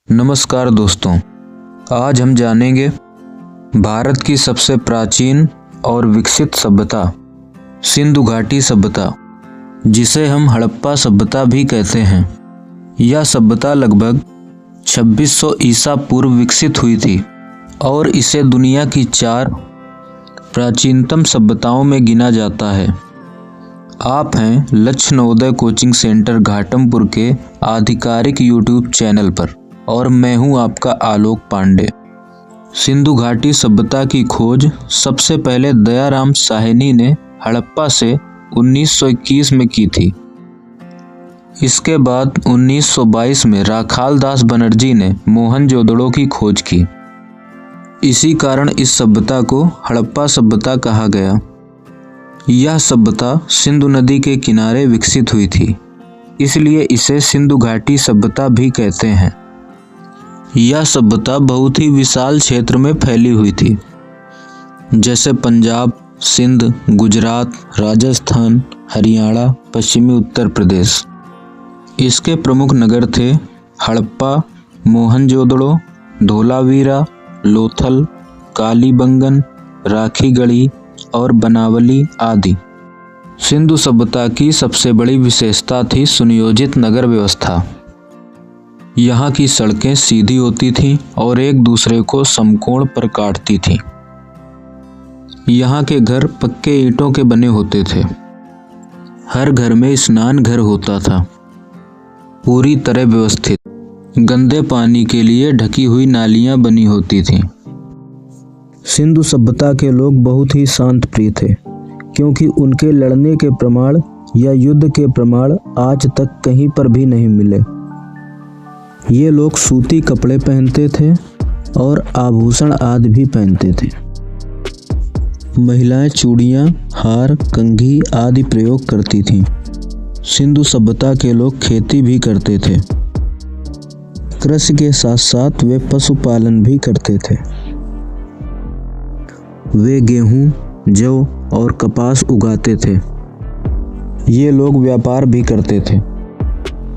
नमस्कार दोस्तों, आज हम जानेंगे भारत की सबसे प्राचीन और विकसित सभ्यता सिंधु घाटी सभ्यता, जिसे हम हड़प्पा सभ्यता भी कहते हैं। यह सभ्यता लगभग 2600 ईसा पूर्व विकसित हुई थी और इसे दुनिया की 4 प्राचीनतम सभ्यताओं में गिना जाता है। आप हैं लक्ष्य नवोदय कोचिंग सेंटर घाटमपुर के आधिकारिक यूट्यूब चैनल पर और मैं हूं आपका आलोक पांडे। सिंधु घाटी सभ्यता की खोज सबसे पहले दयाराम साहनी ने हड़प्पा से 1921 में की थी। इसके बाद 1922 में राखाल दास बनर्जी ने मोहनजोदड़ो की खोज की। इसी कारण इस सभ्यता को हड़प्पा सभ्यता कहा गया। यह सभ्यता सिंधु नदी के किनारे विकसित हुई थी, इसलिए इसे सिंधु घाटी सभ्यता भी कहते हैं। यह सभ्यता बहुत ही विशाल क्षेत्र में फैली हुई थी, जैसे पंजाब, सिंध, गुजरात, राजस्थान, हरियाणा, पश्चिमी उत्तर प्रदेश। इसके प्रमुख नगर थे हड़प्पा, मोहनजोदड़ो, धोलावीरा, लोथल, कालीबंगन, राखीगढ़ी और बनावली आदि। सिंधु सभ्यता की सबसे बड़ी विशेषता थी सुनियोजित नगर व्यवस्था। यहाँ की सड़कें सीधी होती थीं और एक दूसरे को समकोण पर काटती थीं। यहाँ के घर पक्के ईंटों के बने होते थे। हर घर में स्नान घर होता था, पूरी तरह व्यवस्थित। गंदे पानी के लिए ढकी हुई नालियाँ बनी होती थीं। सिंधु सभ्यता के लोग बहुत ही शांत प्रिय थे, क्योंकि उनके लड़ने के प्रमाण या युद्ध के प्रमाण आज तक कहीं पर भी नहीं मिले। ये लोग सूती कपड़े पहनते थे और आभूषण आदि भी पहनते थे। महिलाएं चूड़ियाँ, हार, कंघी आदि प्रयोग करती थीं। सिंधु सभ्यता के लोग खेती भी करते थे। कृषि के साथ साथ वे पशुपालन भी करते थे। वे गेहूं, जौ और कपास उगाते थे। ये लोग व्यापार भी करते थे।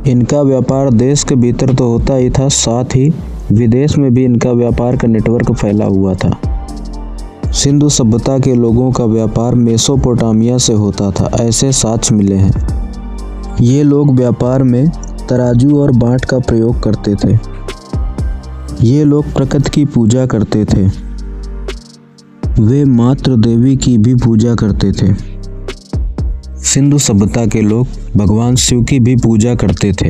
इनका व्यापार देश के भीतर तो होता ही था, साथ ही विदेश में भी इनका व्यापार का नेटवर्क फैला हुआ था। सिंधु सभ्यता के लोगों का व्यापार मेसोपोटामिया से होता था, ऐसे साक्ष्य मिले हैं। ये लोग व्यापार में तराजू और बाट का प्रयोग करते थे। ये लोग प्रकृति की पूजा करते थे। वे मातृ देवी की भी पूजा करते थे। सिंधु सभ्यता के लोग भगवान शिव की भी पूजा करते थे,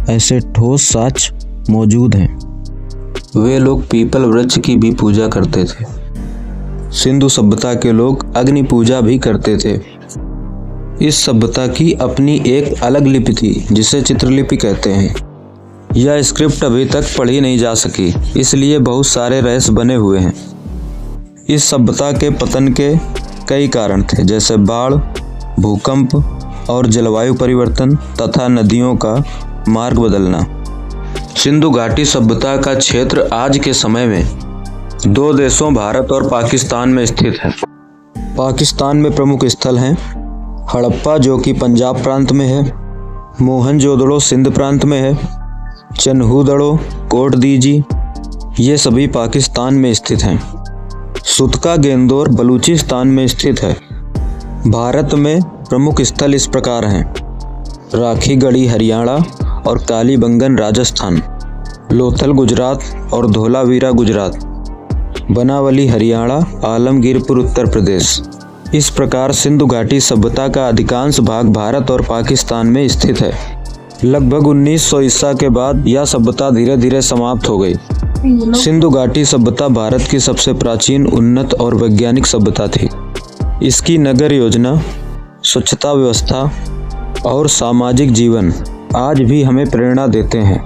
ऐसे ठोस साक्ष्य मौजूद हैं। वे लोग पीपल वृक्ष की भी पूजा करते थे। सिंधु सभ्यता के लोग अग्नि पूजा भी करते थे। इस सभ्यता की अपनी एक अलग लिपि थी, जिसे चित्रलिपि कहते हैं। यह स्क्रिप्ट अभी तक पढ़ी नहीं जा सकी, इसलिए बहुत सारे रहस्य बने हुए हैं। इस सभ्यता के पतन के कई कारण थे, जैसे बाढ़, भूकंप और जलवायु परिवर्तन तथा नदियों का मार्ग बदलना। सिंधु घाटी सभ्यता का क्षेत्र आज के समय में 2 देशों भारत और पाकिस्तान में स्थित है। पाकिस्तान में प्रमुख स्थल हैं हड़प्पा, जो कि पंजाब प्रांत में है, मोहनजोदड़ो सिंध प्रांत में है, चन्हूदड़ो, कोटदीजी, ये सभी पाकिस्तान में स्थित हैं। सुतका गेंदोर बलूचिस्तान में स्थित है। भारत में प्रमुख स्थल इस प्रकार हैं: राखीगढ़ी हरियाणा और कालीबंगन राजस्थान, लोथल गुजरात और धोलावीरा गुजरात, बनावली हरियाणा, आलमगीरपुर उत्तर प्रदेश। इस प्रकार सिंधु घाटी सभ्यता का अधिकांश भाग भारत और पाकिस्तान में स्थित है। लगभग 1900 ईसा के बाद यह सभ्यता धीरे धीरे समाप्त हो गई। सिंधु घाटी सभ्यता भारत की सबसे प्राचीन, उन्नत और वैज्ञानिक सभ्यता थी। इसकी नगर योजना, स्वच्छता व्यवस्था और सामाजिक जीवन आज भी हमें प्रेरणा देते हैं।